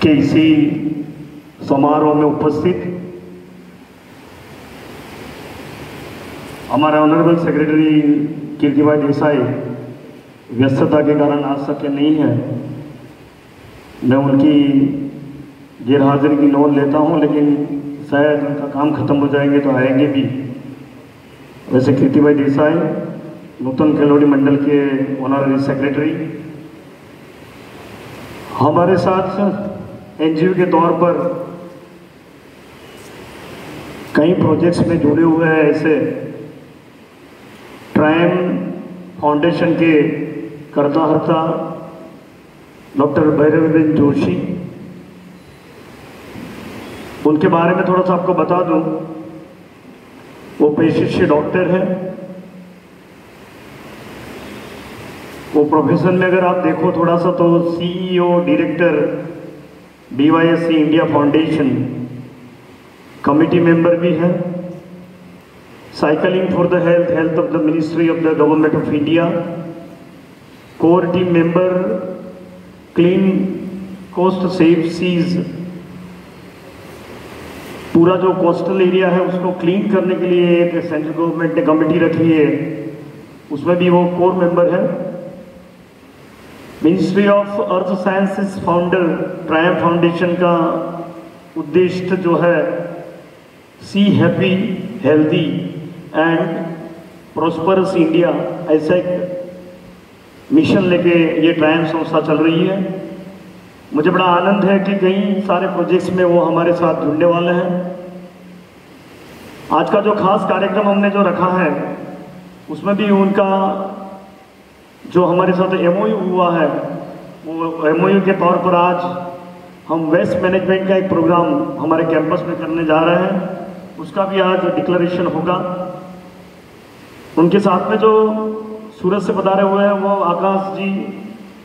के इसी समारोह में उपस्थित हमारे ऑनरेबल सेक्रेटरी कीर्तिभाई देसाई व्यस्तता के कारण आ सके नहीं है। मैं उनकी गैरहाजिरी की नोट लेता हूं, लेकिन शायद उनका काम खत्म हो जाएंगे तो आएंगे भी। वैसे कीर्तिभाई देसाई नूतन खेलोड़ी मंडल के ऑनरेबल सेक्रेटरी हमारे साथ एनजीओ के तौर पर कई प्रोजेक्ट्स में जुड़े हुए हैं। ऐसे ट्रायम फाउंडेशन के कर्ता हर्ता डॉक्टर भैरवीबेन जोशी, उनके बारे में थोड़ा सा आपको बता दूं। वो पेशे से डॉक्टर है। वो प्रोफेशन में अगर आप देखो थोड़ा सा तो CEO director BYSC India foundation committee member भी है। Cycling for the health of the ministry of the government of India, core team member clean coast safe seas. पूरा जो कोस्टल एरिया है उसको क्लीन करने के लिए एक सेंट्रल गवर्नमेंट ने कमेटी रखी है, उसमें भी वो कोर मेंबर है। Ministry of earth sciences founder ट्रायम फाउंडेशन का उद्देश्य जो है see happy healthy and prosperous India, ऐसा एक मिशन लेके ये ट्रायम संस्था चल रही है। मुझे बड़ा आनंद है कि कई सारे प्रोजेक्ट्स में वो हमारे साथ जुड़ने वाले हैं। आज का जो खास कार्यक्रम हमने जो रखा है उसमें भी उनका जो हमारे साथ MOU हुआ है, वो MOU के तौर पर आज हम वेस्ट मैनेजमेंट का एक प्रोग्राम हमारे कैंपस में करने जा रहे हैं, उसका भी आज डिक्लेरेशन होगा। उनके साथ में जो सूरत से पधारे हुए हैं वो आकाश जी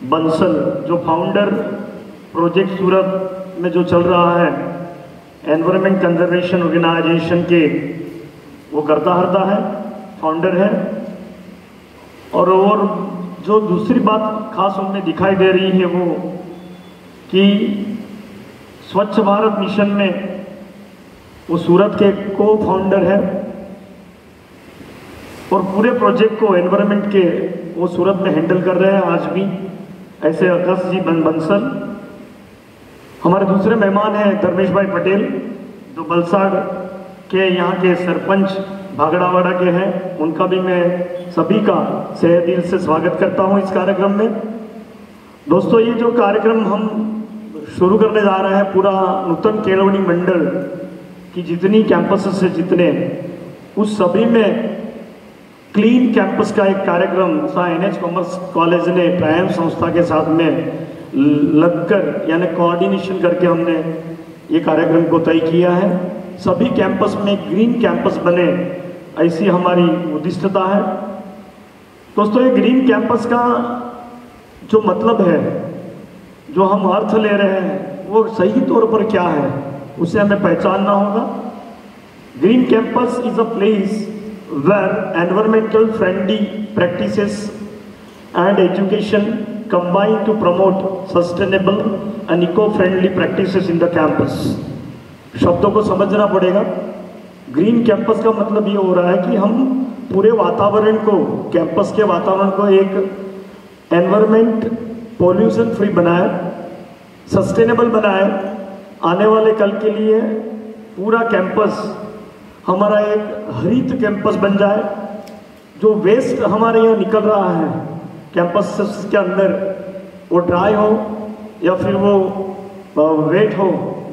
बंसल, जो फाउंडर प्रोजेक्ट सूरत में जो चल रहा है एनवायरमेंट कंजर्वेशन ऑर्गेनाइजेशन के, वो करता हरता है, फाउंडर है। और जो दूसरी बात खास उनमें दिखाई दे रही है वो कि स्वच्छ भारत मिशन में वो सूरत के को फाउंडर है और पूरे प्रोजेक्ट को एनवायरमेंट के वो सूरत में हैंडल कर रहे हैं आज भी। ऐसे आकाश जी बंसल। हमारे दूसरे मेहमान हैं धर्मेश भाई पटेल, जो बलसाड़ के यहाँ के सरपंच भागड़ावाड़ा के हैं। उनका भी मैं सभी का तहे दिल से स्वागत करता हूँ इस कार्यक्रम में। दोस्तों, ये जो कार्यक्रम हम शुरू करने जा रहे हैं, पूरा नूतन खेलोड़ी मंडल की जितनी कैंपस से जितने, उस सभी में क्लीन कैंपस का एक कार्यक्रम NH कॉमर्स कॉलेज ने ट्रायम संस्था के साथ में लगकर यानी कोऑर्डिनेशन करके हमने ये कार्यक्रम को तय किया है। सभी कैंपस में ग्रीन कैंपस बने, ऐसी हमारी उद्दिष्टता है। दोस्तों, ये ग्रीन कैंपस का जो मतलब है, जो हम अर्थ ले रहे हैं, वो सही तौर पर क्या है उसे हमें पहचानना होगा। Green campus is a place where environmental friendly practices and education combine to promote sustainable and eco-friendly practices in the campus। शब्दों को समझना पड़ेगा। ग्रीन कैंपस का मतलब ये हो रहा है कि हम पूरे वातावरण को, कैंपस के वातावरण को एक एनवायरमेंट पोल्यूशन फ्री बनाए, सस्टेनेबल बनाए। आने वाले कल के लिए पूरा कैंपस हमारा एक हरित कैंपस बन जाए। जो वेस्ट हमारे यहाँ निकल रहा है कैंपस के अंदर, वो ड्राई हो या फिर वो वेट हो,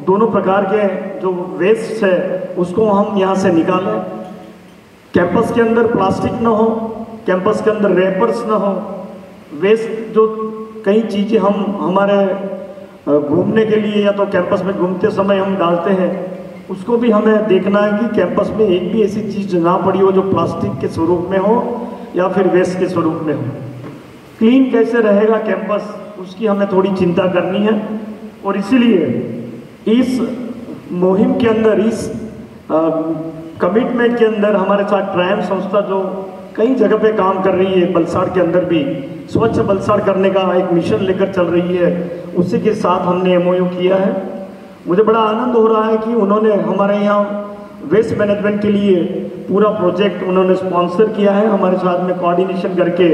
दोनों प्रकार के जो वेस्ट है उसको हम यहाँ से निकालें। कैंपस के अंदर प्लास्टिक ना हो, कैंपस के अंदर रैपर्स ना हो। वेस्ट जो कई चीज़ें हम हमारे घूमने के लिए या तो कैंपस में घूमते समय हम डालते हैं, उसको भी हमें देखना है कि कैंपस में एक भी ऐसी चीज़ ना पड़ी हो जो प्लास्टिक के स्वरूप में हो या फिर वेस्ट के स्वरूप में हो। क्लीन कैसे रहेगा कैंपस, उसकी हमें थोड़ी चिंता करनी है। और इसीलिए इस मुहिम के अंदर, इस कमिटमेंट के अंदर हमारे साथ ट्रायम संस्था जो कई जगह पे काम कर रही है, बलसाड़ के अंदर भी स्वच्छ बलसाड़ करने का एक मिशन लेकर चल रही है, उसी के साथ हमने MOU किया है। मुझे बड़ा आनंद हो रहा है कि उन्होंने हमारे यहाँ वेस्ट मैनेजमेंट के लिए पूरा प्रोजेक्ट उन्होंने स्पॉन्सर किया है, हमारे साथ में कोऑर्डिनेशन करके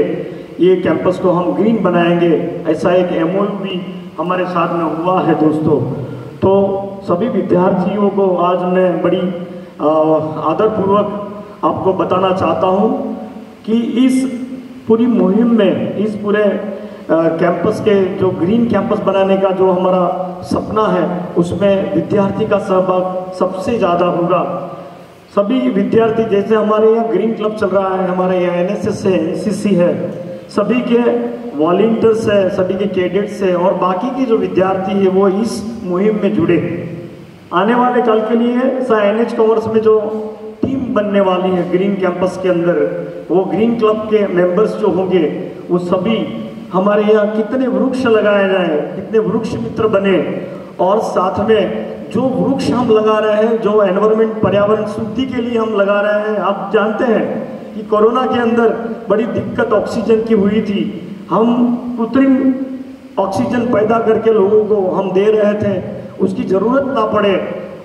ये कैंपस को हम ग्रीन बनाएंगे, ऐसा एक MOU भी हमारे साथ में हुआ है दोस्तों। तो सभी विद्यार्थियों को आज मैं बड़ी आदरपूर्वक आपको बताना चाहता हूँ कि इस पूरी मुहिम में, इस पूरे कैंपस के जो ग्रीन कैंपस बनाने का जो हमारा सपना है, उसमें विद्यार्थी का सहभाग सबसे ज़्यादा होगा। सभी विद्यार्थी, जैसे हमारे यहाँ ग्रीन क्लब चल रहा है, हमारे यहाँ NSS है, NCC है, सभी के वॉलंटियर्स है, सभी के कैडेट्स है और बाकी के जो विद्यार्थी है वो इस मुहिम में जुड़े। आने वाले कल के लिए NH कॉमर्स में जो टीम बनने वाली है ग्रीन कैंपस के अंदर, वो ग्रीन क्लब के मेंबर्स जो होंगे वो सभी हमारे यहाँ कितने वृक्ष लगाए जाए, कितने वृक्ष मित्र बने, और साथ में जो वृक्ष हम लगा रहे हैं, जो एनवायरमेंट पर्यावरण शुद्धि के लिए हम लगा रहे हैं। आप जानते हैं कि कोरोना के अंदर बड़ी दिक्कत ऑक्सीजन की हुई थी, हम कृत्रिम ऑक्सीजन पैदा करके लोगों को हम दे रहे थे, उसकी ज़रूरत ना पड़े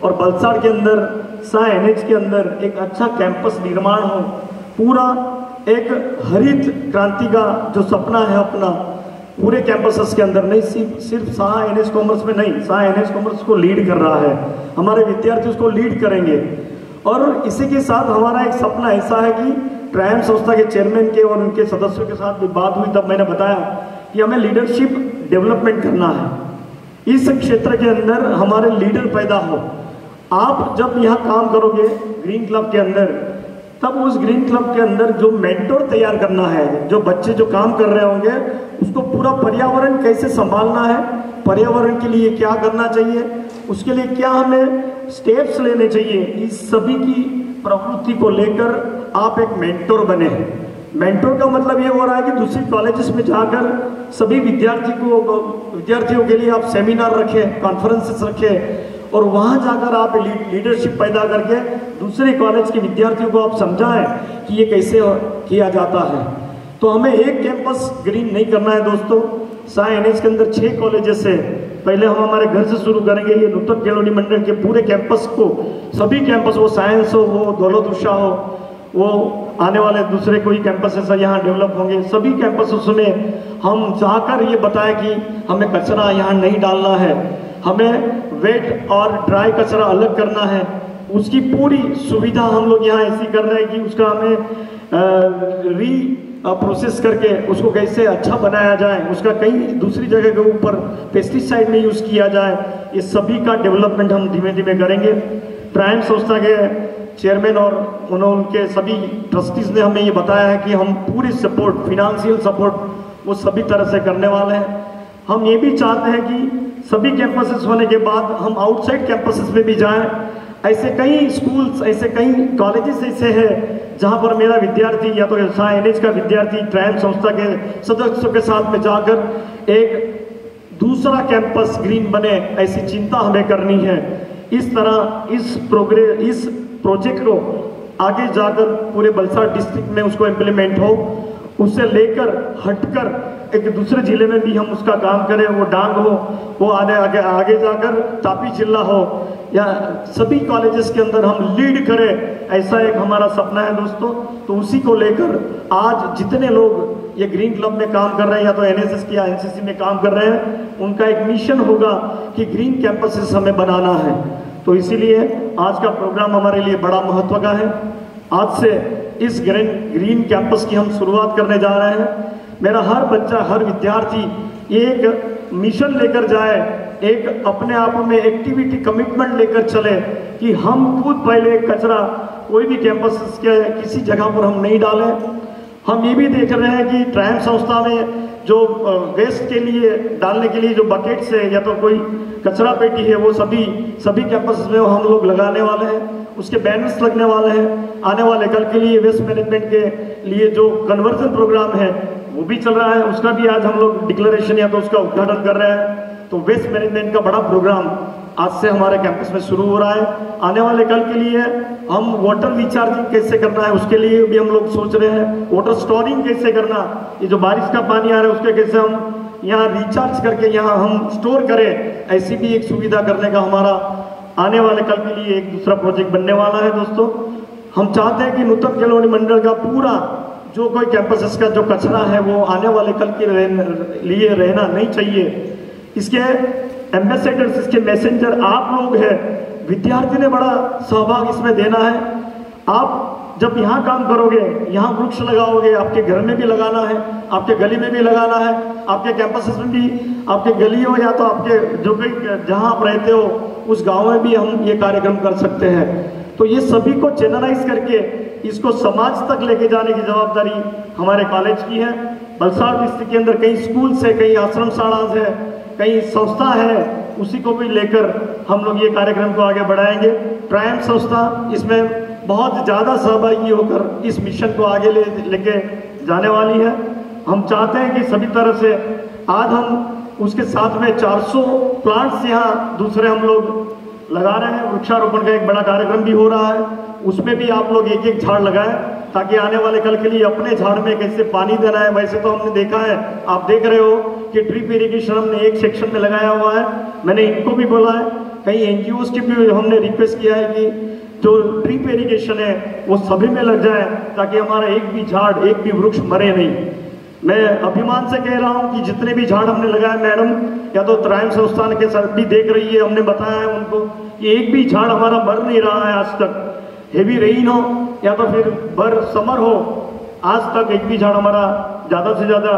और वलसाड़ के अंदर NH के अंदर एक अच्छा कैंपस निर्माण हो, पूरा एक हरित क्रांति का जो सपना है अपना पूरे कैंपसेस के अंदर, नहीं सिर्फ NH कॉमर्स में नहीं, NH कॉमर्स को लीड कर रहा है, हमारे विद्यार्थी उसको लीड करेंगे। और इसी के साथ हमारा एक सपना ऐसा है कि ट्रायम्फ संस्था के चेयरमैन के और उनके सदस्यों के साथ भी बात हुई, तब मैंने बताया कि हमें लीडरशिप डेवलपमेंट करना है, इस क्षेत्र के अंदर हमारे लीडर पैदा हो। आप जब यहाँ काम करोगे ग्रीन क्लब के अंदर, तब उस ग्रीन क्लब के अंदर जो मेंटोर तैयार करना है, जो बच्चे जो काम कर रहे होंगे, उसको पूरा पर्यावरण कैसे संभालना है, पर्यावरण के लिए क्या करना चाहिए, उसके लिए क्या हमें स्टेप्स लेने चाहिए, इस सभी की प्रवृत्ति को लेकर आप एक मेंटोर बने। मेंटोर का मतलब ये हो रहा है कि दूसरी कॉलेजेस में जाकर सभी विद्यार्थियों के लिए आप सेमिनार रखें, कॉन्फ्रेंसेस रखें और वहाँ जाकर आप लीडरशिप पैदा करके दूसरे कॉलेज के विद्यार्थियों को आप समझाएं कि ये कैसे किया जाता है। तो हमें एक कैंपस ग्रीन नहीं करना है दोस्तों, NH के अंदर 6 कॉलेजेस है, पहले हम हमारे घर से शुरू करेंगे। ये नूतन कॉलोनी मंडल के पूरे कैंपस को, सभी कैंपस, वो साइंस हो, वो दौलत उषा हो, वो आने वाले दूसरे कोई कैंपसेस यहाँ डेवलप होंगे, सभी कैंपसेस में हम जाकर ये बताएं कि हमें कचरा यहाँ नहीं डालना है, हमें वेट और ड्राई कचरा अलग करना है, उसकी पूरी सुविधा हम लोग यहाँ ऐसी कर रहे हैं कि उसका हमें प्रोसेस करके उसको कैसे अच्छा बनाया जाए, उसका कहीं दूसरी जगह के ऊपर पेस्टिसाइड नहीं यूज़ किया जाए, ये सभी का डेवलपमेंट हम धीमे धीमे करेंगे। ट्रायम्फ संस्था के चेयरमैन और उनके सभी ट्रस्टीज ने हमें ये बताया है कि हम पूरी सपोर्ट, फिनेंशियल सपोर्ट वो सभी तरह से करने वाले हैं। हम ये भी चाहते हैं कि सभी कैंपसेस होने के बाद हम आउटसाइड कैंपसेस में भी जाएं। ऐसे कई स्कूल्स, ऐसे कई कॉलेजेस ऐसे हैं जहां पर मेरा विद्यार्थी या तो NH का विद्यार्थी ट्रायम्फ संस्था के सदस्यों के साथ में जाकर एक दूसरा कैंपस ग्रीन बने, ऐसी चिंता हमें करनी है। इस तरह इस प्रोजेक्ट को आगे जाकर पूरे वलसाड़ डिस्ट्रिक्ट में उसको इम्प्लीमेंट हो, उससे लेकर हटकर एक दूसरे जिले में भी हम उसका काम करें, वो डांग हो, वो आगे जाकर तापी जिला हो, या सभी कॉलेजेस के अंदर हम लीड करें, ऐसा एक हमारा सपना है दोस्तों। तो उसी को लेकर आज जितने लोग ये ग्रीन क्लब में काम कर रहे हैं या तो NSS या NCC में काम कर रहे हैं, उनका एक मिशन होगा कि ग्रीन कैंपसेस हमें बनाना है। तो इसीलिए आज का प्रोग्राम हमारे लिए बड़ा महत्व का है। आज से इस ग्रीन कैंपस की हम शुरुआत करने जा रहे हैं। मेरा हर बच्चा, हर विद्यार्थी एक मिशन लेकर जाए, एक अपने आप में एक्टिविटी कमिटमेंट लेकर चले कि हम खुद पहले कचरा कोई भी कैंपस के किसी जगह पर हम नहीं डालें। हम ये भी देख रहे हैं कि ट्रायम्फ संस्था में जो वेस्ट के लिए डालने के लिए जो बकेट्स है या तो कोई कचरा पेटी है, वो सभी कैंपस में हम लोग लगाने वाले हैं, उसके बैनर्स लगने वाले हैं। आने वाले कल के लिए वेस्ट मैनेजमेंट के लिए जो कन्वर्जन प्रोग्राम है वो भी चल रहा है, उसका भी आज हम लोग डिक्लेरेशन या तो उसका उद्घाटन कर रहे हैं। तो वेस्ट मैनेजमेंट का बड़ा प्रोग्राम आज से हमारे कैंपस में शुरू हो रहा है। आने वाले कल के लिए हम वाटर रिचार्जिंग कैसे करना है उसके लिए भी हम लोग सोच रहे हैं, वाटर स्टोरिंग कैसे करना, ये जो बारिश का पानी आ रहा है उसके कैसे हम यहाँ रिचार्ज करके यहाँ हम स्टोर करें, ऐसी भी एक सुविधा करने का हमारा आने वाले कल के लिए एक दूसरा प्रोजेक्ट बनने वाला है। दोस्तों, हम चाहते हैं कि नूतन खेल मंडल का पूरा जो कोई कैंपस का जो कचरा है वो आने वाले कल के लिए रहना नहीं चाहिए। इसके एम्बेसडर्स, इसके मैसेंजर आप लोग हैं। विद्यार्थी ने बड़ा सहभाग इसमें देना है। आप जब यहाँ काम करोगे, यहाँ वृक्ष लगाओगे, आपके घर में भी लगाना है, आपके गली में भी लगाना है, आपके कैंपस में भी, आपके गली हो या तो आपके जो कोई जहाँ आप रहते हो उस गांव में भी हम ये कार्यक्रम कर सकते हैं। तो ये सभी को चैनलाइज करके इसको समाज तक लेके जाने की जवाबदारी हमारे कॉलेज की है। वलसाड़ डिस्ट्रिक्ट के अंदर कई स्कूल है, कई आश्रम शालाएं है, कई संस्था है, उसी को भी लेकर हम लोग ये कार्यक्रम को आगे बढ़ाएंगे। ट्रायम संस्था इसमें बहुत ज़्यादा सहभागी होकर इस मिशन को आगे लेके जाने वाली है। हम चाहते हैं कि सभी तरह से आज हम उसके साथ में 400 प्लांट्स यहाँ दूसरे हम लोग लगा रहे हैं। वृक्षारोपण का एक बड़ा कार्यक्रम भी हो रहा है, उसमें भी आप लोग एक एक झाड़ लगाएं ताकि आने वाले कल के लिए अपने झाड़ में कैसे पानी देना है। वैसे तो हमने देखा है, आप देख रहे हो कि ड्रिप इरिगेशन हमने एक सेक्शन में लगाया हुआ है। मैंने इनको भी बोला है, कई एनजीओ की भी हमने रिक्वेस्ट किया है कि जो ड्रिप इरिगेशन है वो सभी में लग जाए ताकि हमारा एक भी झाड़, एक भी वृक्ष मरे नहीं। मैं अभिमान से कह रहा हूँ कि जितने भी झाड़ हमने लगाए, मैडम या तो त्रायम संस्थान के साथ भी देख रही है, हमने बताया है उनको कि एक भी झाड़ हमारा मर नहीं रहा है आज तक। हेवी रेन हो या तो फिर भर समर हो, आज तक एक भी झाड़ हमारा ज़्यादा से ज़्यादा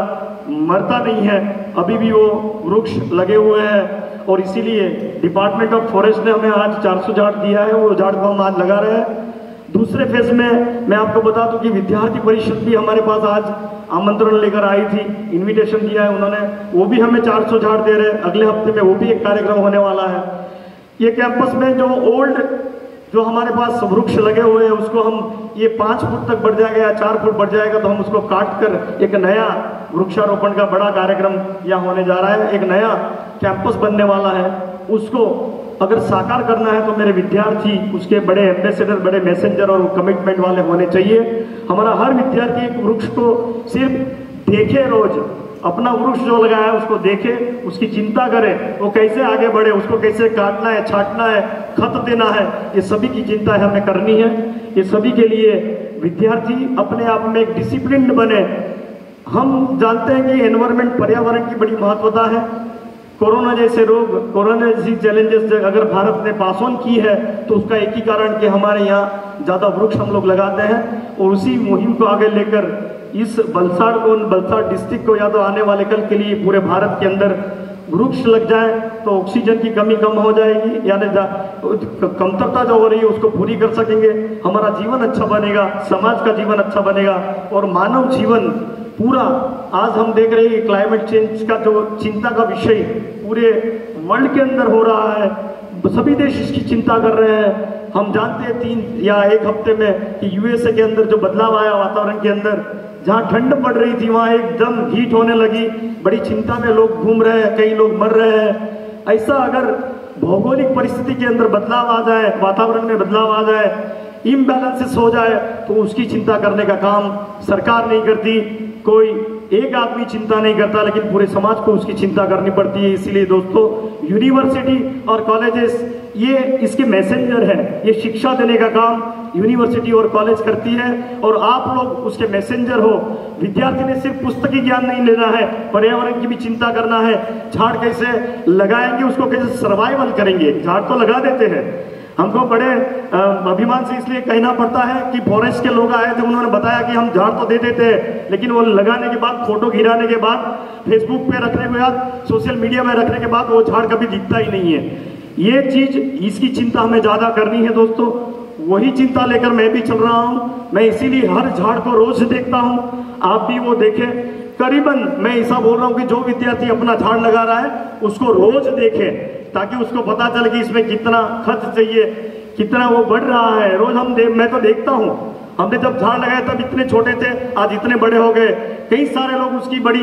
मरता नहीं है। अभी भी वो वृक्ष लगे हुए हैं और इसीलिए डिपार्टमेंट ऑफ फॉरेस्ट ने हमें आज 400 झाड़ दिया है, वो झाड़ को हम आज लगा रहे हैं। दूसरे फेज में मैं आपको बता दूं कि विद्यार्थी परिषद भी हमारे पास आज आमंत्रण लेकर आई थी, इनविटेशन दिया है उन्होंने, वो भी हमें 400 झाड़ दे रहे हैं। अगले हफ्ते में वो भी एक कार्यक्रम होने वाला है। ये कैंपस में जो ओल्ड जो हमारे पास वृक्ष लगे हुए हैं उसको हम ये 5 फुट तक बढ़ जाएगा या 4 फुट बढ़ जाएगा तो हम उसको काट कर एक नया वृक्षारोपण का बड़ा कार्यक्रम यहाँ होने जा रहा है। एक नया कैंपस बनने वाला है, उसको अगर साकार करना है तो मेरे विद्यार्थी उसके बड़े एम्बेसडर, बड़े मैसेंजर और कमिटमेंट वाले होने चाहिए। हमारा हर विद्यार्थी एक वृक्ष को सिर्फ देखे, रोज अपना वृक्ष जो लगाया है उसको देखे, उसकी चिंता करे, वो कैसे आगे बढ़े, उसको कैसे काटना है, छाटना है, खत देना है, ये सभी की चिंता है हमें करनी है। ये सभी के लिए विद्यार्थी अपने आप में एक डिसिप्लिन बने। हम जानते हैं कि एनवायरमेंट, पर्यावरण की बड़ी महत्वता है। कोरोना जैसे रोग, कोरोना जैसी चैलेंजेस अगर भारत ने पास ऑन की है तो उसका एक ही कारण कि हमारे यहाँ ज़्यादा वृक्ष हम लोग लगाते हैं और उसी मुहिम को आगे लेकर इस वलसाड़ डिस्ट्रिक्ट को या तो आने वाले कल के लिए पूरे भारत के अंदर वृक्ष लग जाए तो ऑक्सीजन की कमी कम हो जाएगी, यानी कमतरता जो हो रही है उसको पूरी कर सकेंगे। हमारा जीवन अच्छा बनेगा, समाज का जीवन अच्छा बनेगा और मानव जीवन पूरा, आज हम देख रहे हैं क्लाइमेट चेंज का जो चिंता का विषय पूरे वर्ल्ड के अंदर हो रहा है, सभी देश इसकी चिंता कर रहे हैं। हम जानते हैं 3 या 1 हफ्ते में कि यूएसए के अंदर जो बदलाव आया वातावरण के अंदर, जहाँ ठंड पड़ रही थी वहाँ एकदम हीट होने लगी, बड़ी चिंता में लोग घूम रहे हैं, कई लोग मर रहे हैं। ऐसा अगर भौगोलिक परिस्थिति के अंदर बदलाव आ जाए, वातावरण में बदलाव आ जाए, इम्बैलेंसेस हो जाए तो उसकी चिंता करने का काम सरकार नहीं करती, कोई एक आदमी चिंता नहीं करता, लेकिन पूरे समाज को उसकी चिंता करनी पड़ती है। इसीलिए दोस्तों, यूनिवर्सिटी और कॉलेजेस ये इसके मैसेंजर है, ये शिक्षा देने का काम यूनिवर्सिटी और कॉलेज करती है और आप लोग उसके मैसेंजर हो। विद्यार्थी ने सिर्फ पुस्तकी ज्ञान नहीं लेना है, पर्यावरण की भी चिंता करना है। झाड़ कैसे लगाएंगे, उसको कैसे सर्वाइवल करेंगे। झाड़ तो लगा देते हैं, हमको बड़े अभिमान से इसलिए कहना पड़ता है कि फॉरेस्ट के लोग आए थे, उन्होंने बताया कि हम झाड़ तो दे देते हैं लेकिन वो लगाने के बाद, फोटो गिराने के बाद, फेसबुक पे रखने के बाद, सोशल मीडिया में रखने के बाद वो झाड़ कभी दिखता ही नहीं है। ये चीज, इसकी चिंता हमें ज्यादा करनी है दोस्तों। वही चिंता लेकर मैं भी चल रहा हूं। मैं इसीलिए हर झाड़ को रोज देखता हूं, आप भी वो देखें। करीबन मैं ऐसा बोल रहा हूं कि जो विद्यार्थी अपना झाड़ लगा रहा है उसको रोज देखे ताकि उसको पता चले कि इसमें कितना खर्च चाहिए, कितना वो बढ़ रहा है। रोज मैं तो देखता हूँ, हमने जब झाड़ लगाया तब इतने छोटे थे, आज इतने बड़े हो गए। कई सारे लोग उसकी बड़ी,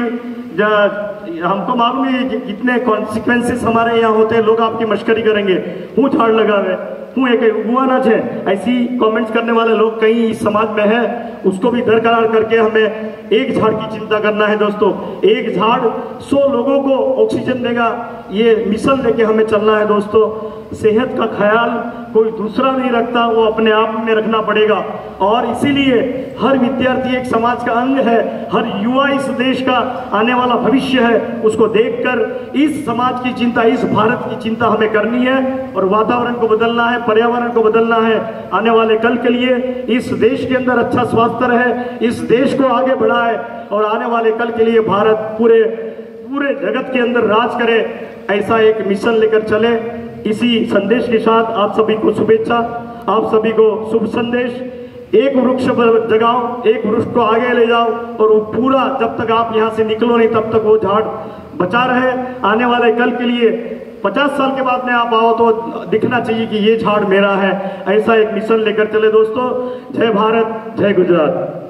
हमको मालूम है कि कितने कॉन्सिक्वेंसेस हमारे यहाँ होते हैं। लोग आपकी मश्करी करेंगे, हूँ झाड़ लगा रहे, हूँ एक हुआ ना है, ऐसी कमेंट्स करने वाले लोग कई समाज में है। उसको भी दरकरार करके हमें एक झाड़ की चिंता करना है दोस्तों। एक झाड़ 100 लोगों को ऑक्सीजन देगा, ये मिशन लेके हमें चलना है दोस्तों। सेहत का ख्याल कोई दूसरा नहीं रखता, वो अपने आप में रखना पड़ेगा। और इसीलिए हर विद्यार्थी एक समाज का अंग है, हर युवा इस देश का आने वाला भविष्य है। उसको देखकर इस समाज की चिंता, इस भारत की चिंता हमें करनी है और वातावरण को बदलना है, पर्यावरण को बदलना है। आने वाले कल के लिए इस देश के अंदर अच्छा स्वास्थ्य रहे, इस देश को आगे बढ़ाए और आने वाले कल के लिए भारत पूरे जगत के अंदर राज करे, ऐसा एक मिशन लेकर चले। इसी संदेश के साथ आप सभी को शुभेच्छा, आप सभी को शुभ संदेश। एक वृक्ष जगाओ, एक वृक्ष को आगे ले जाओ और वो पूरा, जब तक आप यहाँ से निकलो नहीं तब तक वो झाड़ बचा रहे। आने वाले कल के लिए 50 साल के बाद में आप आओ तो दिखना चाहिए कि ये झाड़ मेरा है। ऐसा एक मिशन लेकर चले दोस्तों। जय भारत, जय गुजरात।